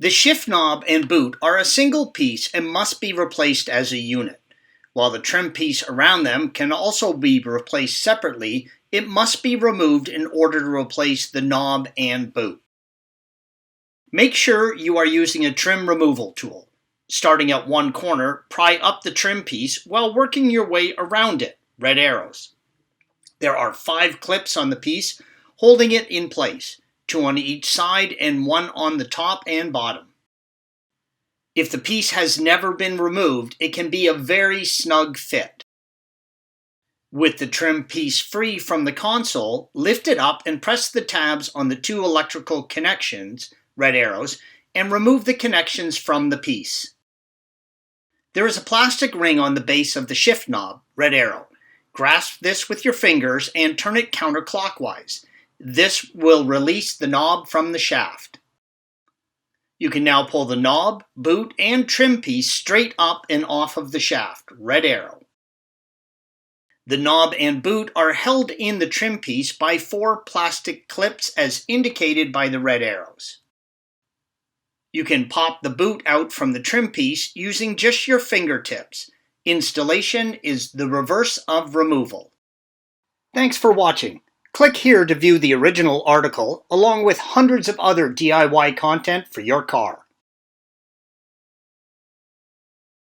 The shift knob and boot are a single piece and must be replaced as a unit. While the trim piece around them can also be replaced separately, it must be removed in order to replace the knob and boot. Make sure you are using a trim removal tool. Starting at one corner, pry up the trim piece while working your way around it, red arrows. There are 5 clips on the piece holding it in place, 2 on each side and 1 on the top and bottom. If the piece has never been removed, it can be a very snug fit. With the trim piece free from the console, lift it up and press the tabs on the 2 electrical connections, red arrows, and remove the connections from the piece. There is a plastic ring on the base of the shift knob, red arrow. Grasp this with your fingers and turn it counterclockwise. This will release the knob from the shaft. You can now pull the knob, boot, and trim piece straight up and off of the shaft, red arrow. The knob and boot are held in the trim piece by 4 plastic clips as indicated by the red arrows. You can pop the boot out from the trim piece using just your fingertips. Installation is the reverse of removal. Thanks for watching. Click here to view the original article along with hundreds of other DIY content for your car.